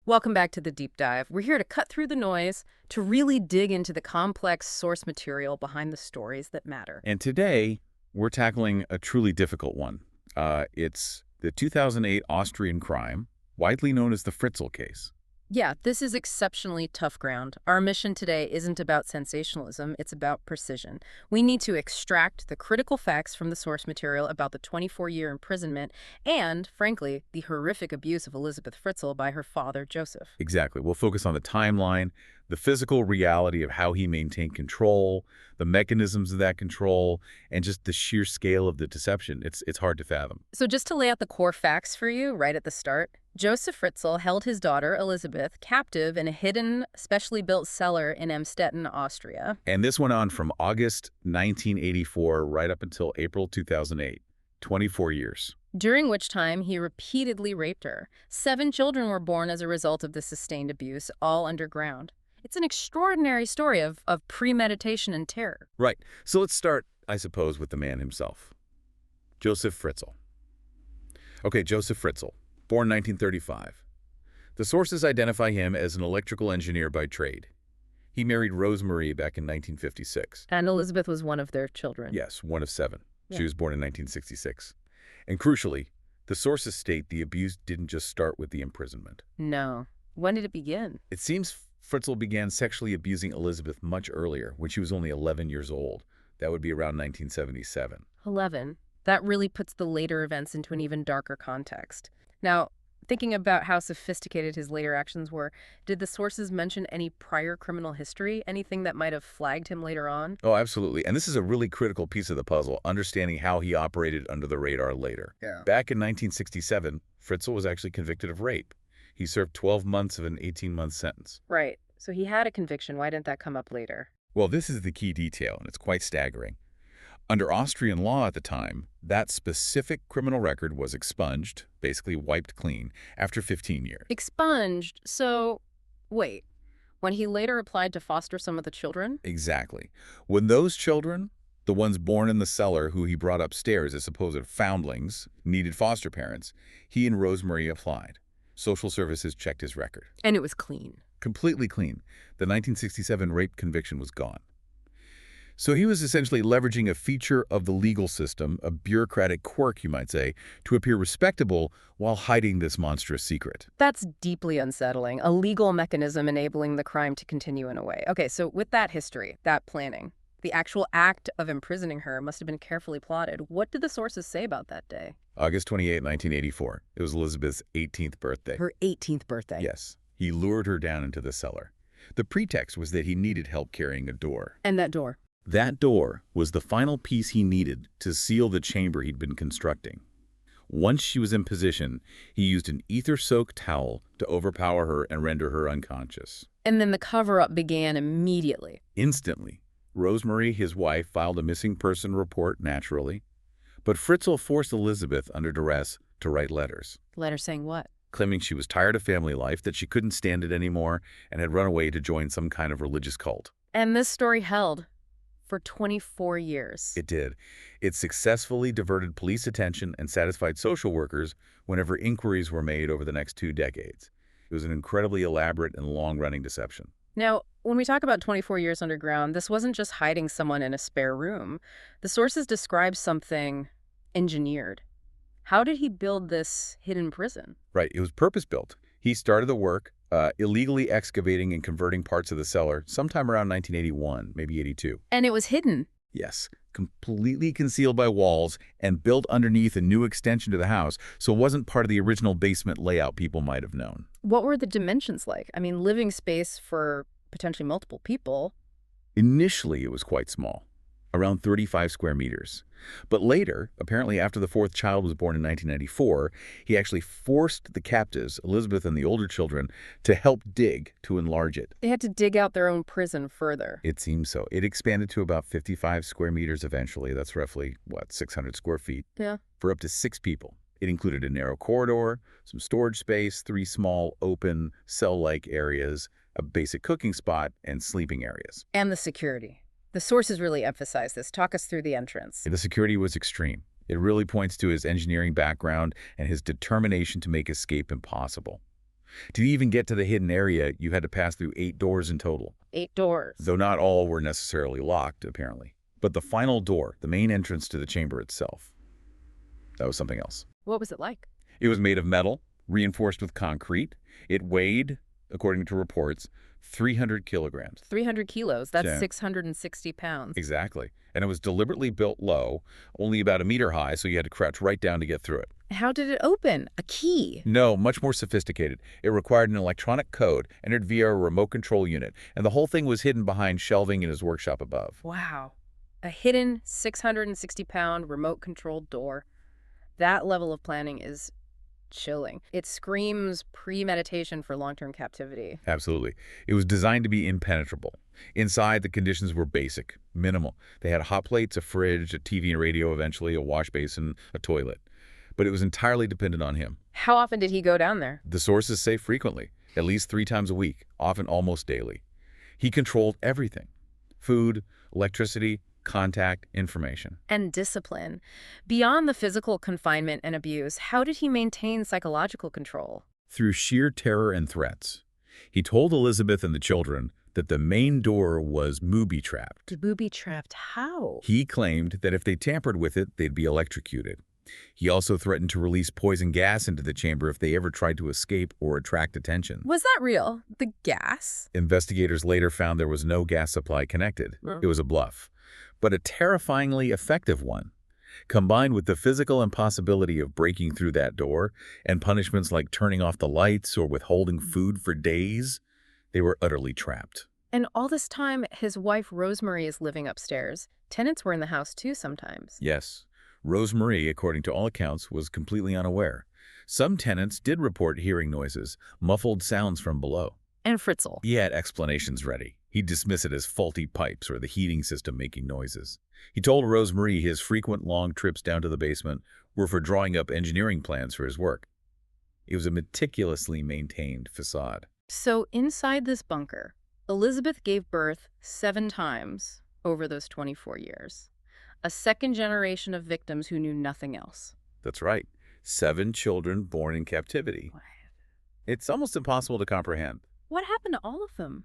Welcome back to the deep dive. We're here to cut through the noise, to really dig into the complex source material behind the stories that matter. And today, we're tackling a truly difficult one. It's the 2008 Austrian crime, widely known as the Fritzl case. Yeah, this is exceptionally tough ground. Our mission today isn't about sensationalism, it's about precision. We need to extract the critical facts from the source material about the 24-year imprisonment and, frankly, the horrific abuse of Elisabeth Fritzl by her father, Josef. Exactly. We'll focus on the timeline, the physical reality of how he maintained control, the mechanisms of that control, and just the sheer scale of the deception. It's hard to fathom. So just to lay out the core facts for you right at the start, Josef Fritzl held his daughter, Elisabeth, captive in a hidden, specially built cellar in Emstetten, Austria. And this went on from August 1984 right up until April 2008, 24 years. During which time he repeatedly raped her. 7 children were born as a result of the sustained abuse, all underground. It's an extraordinary story of premeditation and terror. Right. So let's start, I suppose, with the man himself. Josef Fritzl. Okay, Josef Fritzl, born 1935. The sources identify him as an electrical engineer by trade. He married Rosemarie back in 1956. And Elisabeth was one of their children. Yes, one of 7. Yeah. She was born in 1966. And crucially, the sources state the abuse didn't just start with the imprisonment. No. When did it begin? It seems Fritzl began sexually abusing Elisabeth much earlier, when she was only 11 years old. That would be around 1977. 11. That really puts the later events into an even darker context. Now, thinking about how sophisticated his later actions were, did the sources mention any prior criminal history? Anything that might have flagged him later on? Oh, absolutely. And this is a really critical piece of the puzzle, understanding how he operated under the radar later. Yeah. Back in 1967, Fritzl was actually convicted of rape. He served 12 months of an 18-month sentence. Right. So he had a conviction. Why didn't that come up later? Well, this is the key detail, and it's quite staggering. Under Austrian law at the time, that specific criminal record was expunged, basically wiped clean, after 15 years. Expunged. So, wait. When he later applied to foster some of the children? Exactly. When those children, the ones born in the cellar who he brought upstairs as supposed foundlings, needed foster parents, he and Rosemarie applied. Social services checked his record. And it was clean. Completely clean. The 1967 rape conviction was gone. So he was essentially leveraging a feature of the legal system, a bureaucratic quirk, you might say, to appear respectable while hiding this monstrous secret. That's deeply unsettling. A legal mechanism enabling the crime to continue in a way. Okay, so with that history, that planning, the actual act of imprisoning her must have been carefully plotted. What did the sources say about that day? August 28, 1984. It was Elizabeth's 18th birthday. Her 18th birthday. Yes. He lured her down into the cellar. The pretext was that he needed help carrying a door. And that door? That door was the final piece he needed to seal the chamber he'd been constructing. Once she was in position, he used an ether-soaked towel to overpower her and render her unconscious. And then the cover-up began immediately. Instantly. Rosemarie, his wife, filed a missing person report naturally. But Fritzl forced Elisabeth under duress to write letters. Letter saying what? Claiming she was tired of family life, that she couldn't stand it anymore, and had run away to join some kind of religious cult. And this story held for 24 years. It did. It successfully diverted police attention and satisfied social workers whenever inquiries were made over the next 2 decades. It was an incredibly elaborate and long-running deception. Now, when we talk about 24 years underground, this wasn't just hiding someone in a spare room. The sources describe something engineered. How did he build this hidden prison? Right. It was purpose-built. He started the work, illegally excavating and converting parts of the cellar sometime around 1981, maybe 82. And it was hidden. Yes, completely concealed by walls and built underneath a new extension to the house, so it wasn't part of the original basement layout people might have known. What were the dimensions like? I mean, living space for potentially multiple people. Initially, it was quite small, around 35 square meters. But later, apparently after the 4th child was born in 1994, he actually forced the captives, Elisabeth and the older children, to help dig to enlarge it. They had to dig out their own prison further. It seems so. It expanded to about 55 square meters eventually. That's roughly, 600 square feet? Yeah. For up to 6 people. It included a narrow corridor, some storage space, 3 small, open, cell-like areas, a basic cooking spot, and sleeping areas. And the security. The sources really emphasize this. Talk us through the entrance. The security was extreme. It really points to his engineering background and his determination to make escape impossible. To even get to the hidden area, you had to pass through 8 doors in total, 8 doors. though not all were necessarily locked, apparently. But the final door, the main entrance to the chamber itself, that was something else. What was it like? It was made of metal, reinforced with concrete. It weighed, according to reports, 300 kilograms. 300 kilos. That's Yeah. 660 pounds. Exactly. And it was deliberately built low, only about a meter high, so you had to crouch right down to get through it. How did it open? A key. No, much more sophisticated. It required an electronic code entered via a remote control unit, and the whole thing was hidden behind shelving in his workshop above. Wow. A hidden 660-pound remote-controlled door. That level of planning is chilling. It screams premeditation for long-term captivity. Absolutely. It was designed to be impenetrable. Inside, the conditions were basic, minimal. They had hot plates, a fridge, a TV and radio eventually, a wash basin, a toilet. But it was entirely dependent on him. How often did he go down there? The sources say frequently, at least 3 times a week, often almost daily. He controlled everything: food, electricity, contact, information. And discipline. Beyond the physical confinement and abuse, how did he maintain psychological control? Through sheer terror and threats. He told Elisabeth and the children that the main door was booby-trapped. Booby-trapped how? He claimed that if they tampered with it, they'd be electrocuted. He also threatened to release poison gas into the chamber if they ever tried to escape or attract attention. Was that real? The gas? Investigators later found there was no gas supply connected. It was a bluff, but a terrifyingly effective one. Combined with the physical impossibility of breaking through that door and punishments like turning off the lights or withholding food for days, they were utterly trapped. And all this time, his wife Rosemary is living upstairs. Tenants were in the house too sometimes. Yes. Rosemary, according to all accounts, was completely unaware. Some tenants did report hearing noises, muffled sounds from below. And Fritzl. He had explanations ready. He'd dismiss it as faulty pipes or the heating system making noises. He told Rosemary his frequent long trips down to the basement were for drawing up engineering plans for his work. It was a meticulously maintained facade. So inside this bunker, Elisabeth gave birth 7 times over those 24 years. A second generation of victims who knew nothing else. That's right. 7 children born in captivity. It's almost impossible to comprehend. What happened to all of them?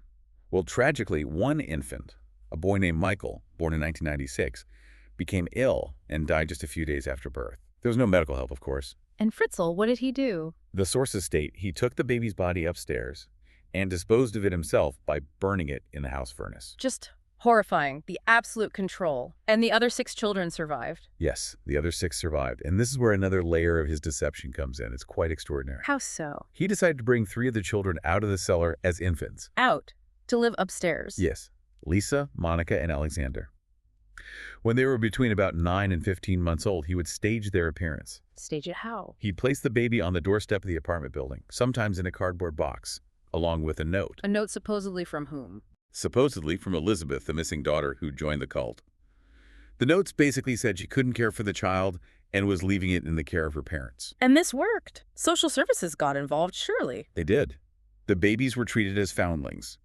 Well, tragically, one infant, a boy named Michael, born in 1996, became ill and died just a few days after birth. There was no medical help, of course. And Fritzl, what did he do? The sources state he took the baby's body upstairs and disposed of it himself by burning it in the house furnace. Just horrifying. The absolute control. And the other 6 children survived. Yes, the other 6 survived. And this is where another layer of his deception comes in. It's quite extraordinary. How so? He decided to bring 3 of the children out of the cellar as infants. Out. To live upstairs. Yes, Lisa, Monica, and Alexander. When they were between about 9 and 15 months old, he would stage their appearance. Stage it how? He'd place the baby on the doorstep of the apartment building, sometimes in a cardboard box, along with a note. A note supposedly from whom? Supposedly from Elisabeth, the missing daughter who joined the cult. The notes basically said she couldn't care for the child and was leaving it in the care of her parents. And this worked. Social services got involved, surely. They did. The babies were treated as foundlings.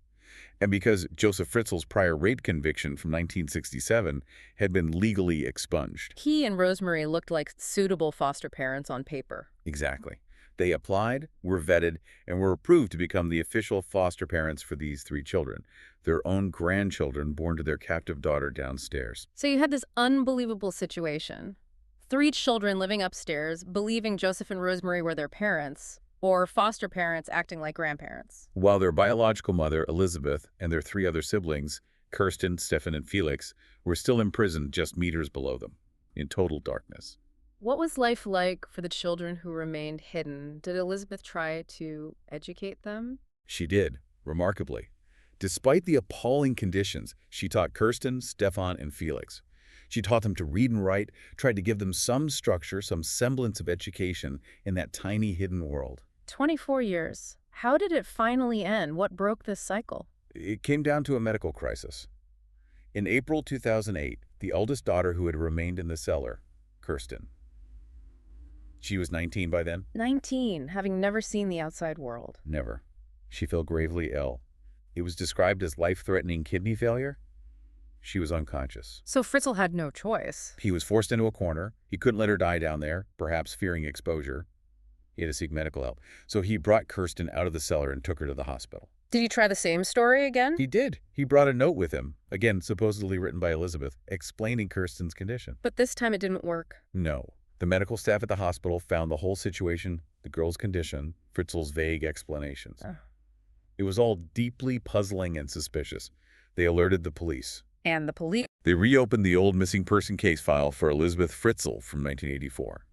And because Josef Fritzl's prior rape conviction from 1967 had been legally expunged. He and Rosemary looked like suitable foster parents on paper. Exactly. They applied, were vetted, and were approved to become the official foster parents for these 3 children, their own grandchildren born to their captive daughter downstairs. So you had this unbelievable situation. 3 children living upstairs, believing Josef and Rosemary were their parents, or foster parents acting like grandparents. While their biological mother, Elisabeth, and their 3 other siblings, Kirsten, Stefan, and Felix, were still imprisoned just meters below them, in total darkness. What was life like for the children who remained hidden? Did Elisabeth try to educate them? She did, remarkably. Despite the appalling conditions, she taught Kirsten, Stefan, and Felix. She taught them to read and write, tried to give them some structure, some semblance of education in that tiny hidden world. 24 years. How did it finally end? What broke this cycle? It came down to a medical crisis. In April 2008, the eldest daughter who had remained in the cellar, Kirsten. She was 19 by then? 19, having never seen the outside world. Never. She fell gravely ill. It was described as life-threatening kidney failure. She was unconscious. So Fritzl had no choice. He was forced into a corner. He couldn't let her die down there, perhaps fearing exposure. He had to seek medical help. So he brought Kirsten out of the cellar and took her to the hospital. Did he try the same story again? He did. He brought a note with him, again supposedly written by Elisabeth, explaining Kirsten's condition. But this time it didn't work. No. The medical staff at the hospital found the whole situation, the girl's condition, Fritzl's vague explanations. It was all deeply puzzling and suspicious. They alerted the police. And the police? They reopened the old missing person case file for Elisabeth Fritzl from 1984.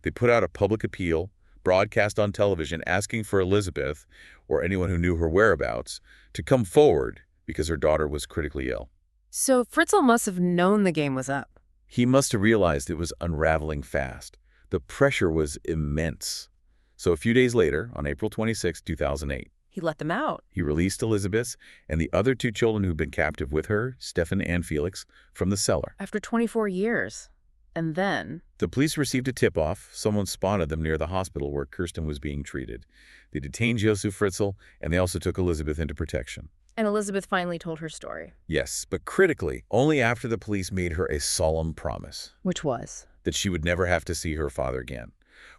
They put out a public appeal, broadcast on television, asking for Elisabeth, or anyone who knew her whereabouts, to come forward because her daughter was critically ill. So Fritzl must have known the game was up. He must have realized it was unraveling fast. The pressure was immense. So a few days later, on April 26, 2008, He let them out. he released Elisabeth and the other two children who'd been captive with her, Stefan and Felix, from the cellar. After 24 years. And then? The police received a tip-off. Someone spotted them near the hospital where Kirsten was being treated. They detained Josef Fritzl, and they also took Elisabeth into protection. And Elisabeth finally told her story. Yes, but critically, only after the police made her a solemn promise Which was? that she would never have to see her father again.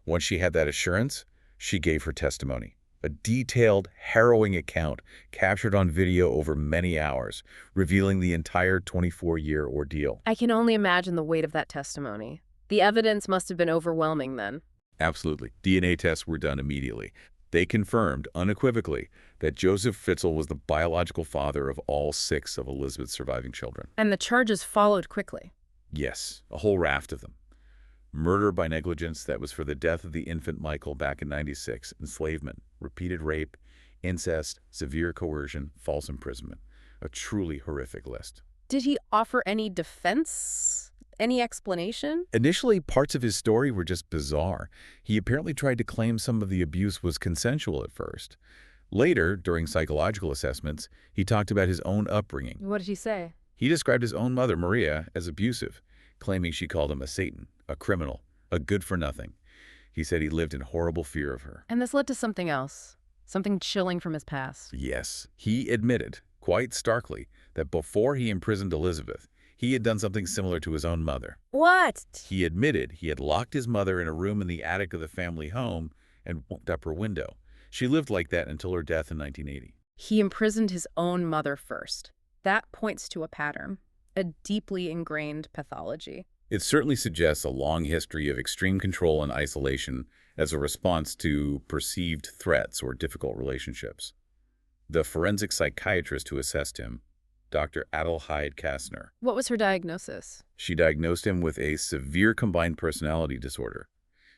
Once she had that assurance, she gave her testimony. A detailed, harrowing account captured on video over many hours, revealing the entire 24-year ordeal. I can only imagine the weight of that testimony. The evidence must have been overwhelming then. Absolutely. DNA tests were done immediately. They confirmed, unequivocally, that Josef Fritzl was the biological father of all 6 of Elisabeth's surviving children. And the charges followed quickly. Yes, a whole raft of them. Murder by negligence, that was for the death of the infant Michael back in '96, enslavement, repeated rape, incest, severe coercion, false imprisonment. A truly horrific list. Did he offer any defense? Any explanation? Initially, parts of his story were just bizarre. He apparently tried to claim some of the abuse was consensual at first. Later, during psychological assessments, he talked about his own upbringing. What did he say? He described his own mother, Maria, as abusive, claiming she called him a Satan, a criminal, a good-for-nothing. He said he lived in horrible fear of her. And this led to something else. Something chilling from his past. Yes, he admitted, quite starkly, that before he imprisoned Elisabeth, he had done something similar to his own mother. What? He admitted he had locked his mother in a room in the attic of the family home and locked up her window. She lived like that until her death in 1980. He imprisoned his own mother first. That points to a pattern, a deeply ingrained pathology. It certainly suggests a long history of extreme control and isolation as a response to perceived threats or difficult relationships. The forensic psychiatrist who assessed him, Dr. Adelheid Kastner. What was her diagnosis? She diagnosed him with a severe combined personality disorder.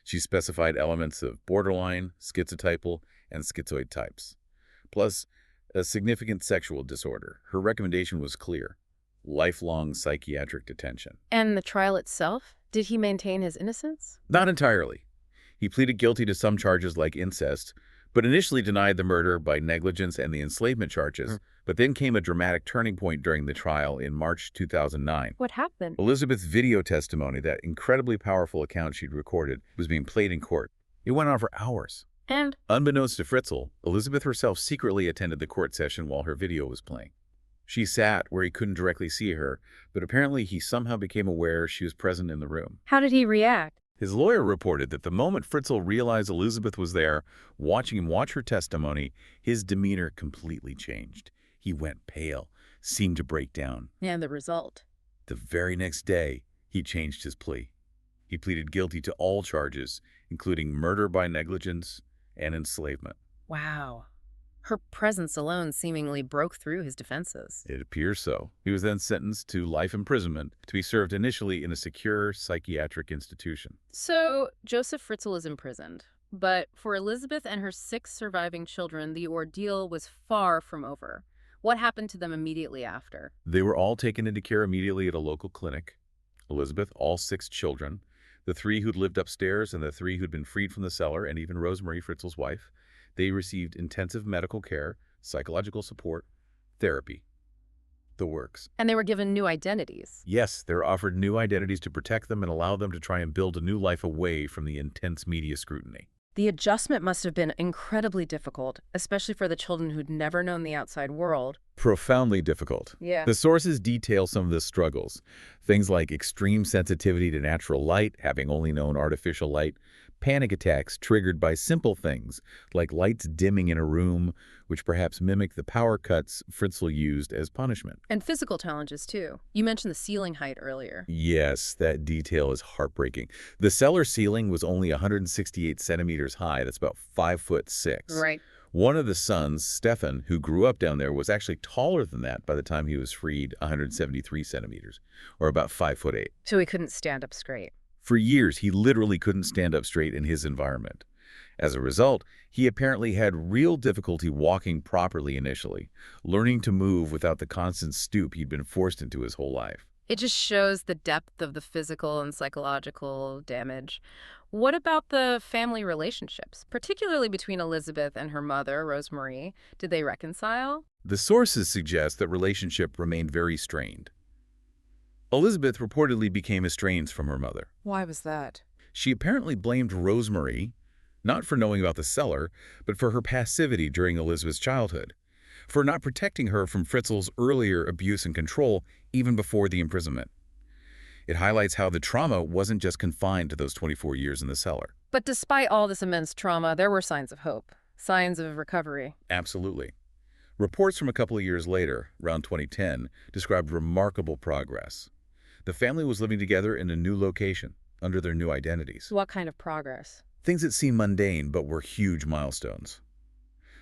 She specified elements of borderline, schizotypal, and schizoid types, plus a significant sexual disorder. Her recommendation was clear: lifelong psychiatric detention. And the trial itself? Did he maintain his innocence? Not entirely. He pleaded guilty to some charges like incest, but initially denied the murder by negligence and the enslavement charges. But then came a dramatic turning point during the trial in March 2009. What happened? Elisabeth's video testimony, that incredibly powerful account she'd recorded, was being played in court. It went on for hours. And? Unbeknownst to Fritzl, Elisabeth herself secretly attended the court session while her video was playing. She sat where he couldn't directly see her, but apparently he somehow became aware she was present in the room. How did he react? His lawyer reported that the moment Fritzl realized Elisabeth was there, watching him watch her testimony, his demeanor completely changed. He went pale, seemed to break down. And the result? The very next day, he changed his plea. He pleaded guilty to all charges, including murder by negligence and enslavement. Wow. Her presence alone seemingly broke through his defenses. It appears so. He was then sentenced to life imprisonment to be served initially in a secure psychiatric institution. So, Josef Fritzl is imprisoned. But for Elisabeth and her 6 surviving children, the ordeal was far from over. What happened to them immediately after? They were all taken into care immediately at a local clinic. Elisabeth, all 6 children, the 3 who'd lived upstairs and the 3 who'd been freed from the cellar, and even Rosemary, Fritzl's wife, they received intensive medical care, psychological support, therapy. The works. And they were given new identities. Yes, they were offered new identities to protect them and allow them to try and build a new life away from the intense media scrutiny. The adjustment must have been incredibly difficult, especially for the children who'd never known the outside world. Profoundly difficult. Yeah. The sources detail some of the struggles. Things like extreme sensitivity to natural light, having only known artificial light, panic attacks triggered by simple things, like lights dimming in a room, which perhaps mimic the power cuts Fritzl used as punishment. And physical challenges, too. You mentioned the ceiling height earlier. Yes, that detail is heartbreaking. The cellar ceiling was only 168 centimeters high. That's about 5'6". Right. One of the sons, Stefan, who grew up down there, was actually taller than that by the time he was freed, 173 centimeters, or about 5'8". So he couldn't stand up straight. For years, he literally couldn't stand up straight in his environment. As a result, he apparently had real difficulty walking properly initially, learning to move without the constant stoop he'd been forced into his whole life. It just shows the depth of the physical and psychological damage. What about the family relationships, particularly between Elisabeth and her mother, Rosemarie? Did they reconcile? The sources suggest that relationship remained very strained. Elisabeth reportedly became estranged from her mother. Why was that? She apparently blamed Rosemarie, not for knowing about the cellar, but for her passivity during Elisabeth's childhood, for not protecting her from Fritzl's earlier abuse and control even before the imprisonment. It highlights how the trauma wasn't just confined to those 24 years in the cellar. But despite all this immense trauma, there were signs of hope, signs of recovery. Absolutely. Reports from a couple of years later, around 2010, described remarkable progress. The family was living together in a new location, under their new identities. What kind of progress? Things that seemed mundane but were huge milestones.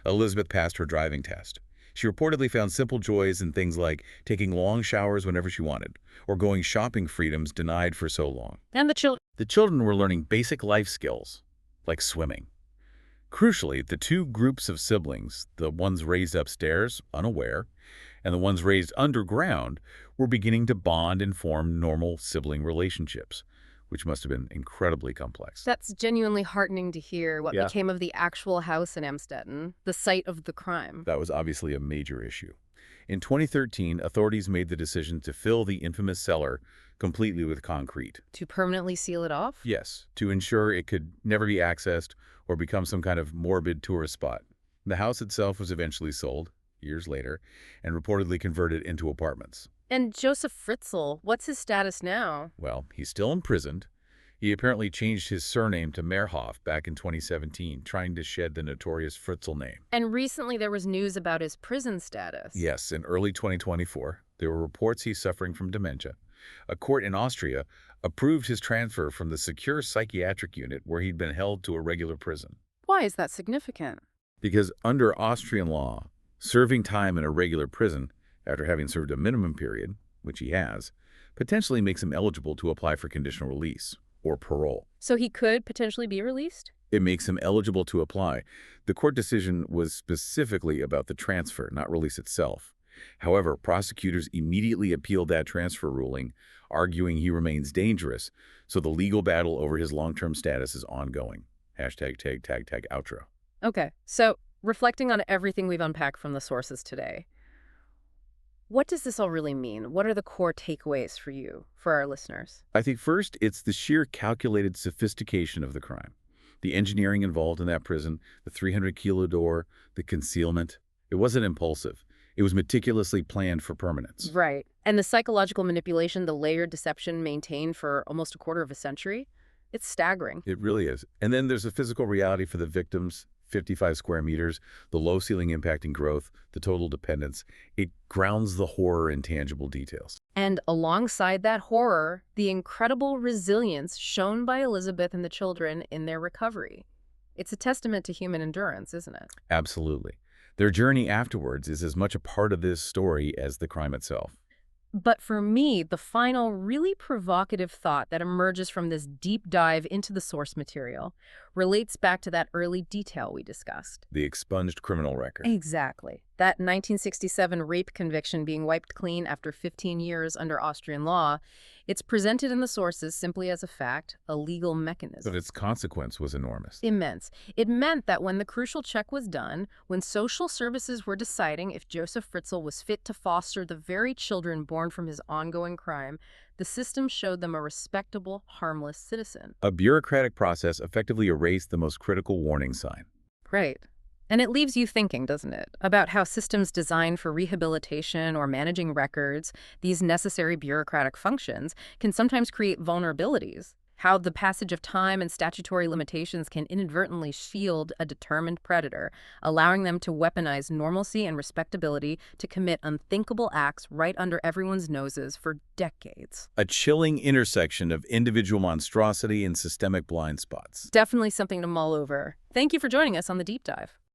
Elisabeth passed her driving test. She reportedly found simple joys in things like taking long showers whenever she wanted, or going shopping freedoms denied for so long. And the children? The children were learning basic life skills, like swimming. Crucially, the two groups of siblings, the ones raised upstairs, unaware, and the ones raised underground, were beginning to bond and form normal sibling relationships, which must have been incredibly complex. That's genuinely heartening to hear. What Yeah. became of the actual house in Amstetten, the site of the crime? That was obviously a major issue. In 2013, authorities made the decision to fill the infamous cellar completely with concrete. To permanently seal it off? Yes, to ensure it could never be accessed or become some kind of morbid tourist spot. The house itself was eventually sold, years later, and reportedly converted into apartments. And Josef Fritzl, what's his status now? Well, he's still imprisoned. He apparently changed his surname to Mehrhoff back in 2017, trying to shed the notorious Fritzl name. And recently there was news about his prison status. Yes, in early 2024, there were reports he's suffering from dementia. A court in Austria approved his transfer from the secure psychiatric unit where he'd been held to a regular prison. Why is that significant? Because under Austrian law, serving time in a regular prison after having served a minimum period, which he has, potentially makes him eligible to apply for conditional release or parole. So he could potentially be released? It makes him eligible to apply. The court decision was specifically about the transfer, not release itself. However, prosecutors immediately appealed that transfer ruling, arguing he remains dangerous, so the legal battle over his long-term status is ongoing. Hashtag tag outro. Okay, so reflecting on everything we've unpacked from the sources today, what does this all really mean? What are the core takeaways for you, for our listeners? I think first, it's the sheer calculated sophistication of the crime. The engineering involved in that prison, the 300-kilo door, the concealment. It wasn't impulsive. It was meticulously planned for permanence. Right. And the psychological manipulation, the layered deception maintained for almost a quarter of a century? It's staggering. It really is. And then there's a physical reality for the victims, 55 square meters, the low ceiling impacting growth, the total dependence. It grounds the horror in tangible details. And alongside that horror, the incredible resilience shown by Elisabeth and the children in their recovery. It's a testament to human endurance, isn't it? Absolutely. Their journey afterwards is as much a part of this story as the crime itself. But for me, the final really provocative thought that emerges from this deep dive into the source material relates back to that early detail we discussed. The expunged criminal record. Exactly. That 1967 rape conviction being wiped clean after 15 years under Austrian law, it's presented in the sources simply as a fact, a legal mechanism. But its consequence was enormous. Immense. It meant that when the crucial check was done, when social services were deciding if Josef Fritzl was fit to foster the very children born from his ongoing crime, the system showed them a respectable, harmless citizen. A bureaucratic process effectively erased the most critical warning sign. Right. And it leaves you thinking, doesn't it, about how systems designed for rehabilitation or managing records, these necessary bureaucratic functions, can sometimes create vulnerabilities. how the passage of time and statutory limitations can inadvertently shield a determined predator, allowing them to weaponize normalcy and respectability to commit unthinkable acts right under everyone's noses for decades. A chilling intersection of individual monstrosity and systemic blind spots. Definitely something to mull over. Thank you for joining us on the deep dive.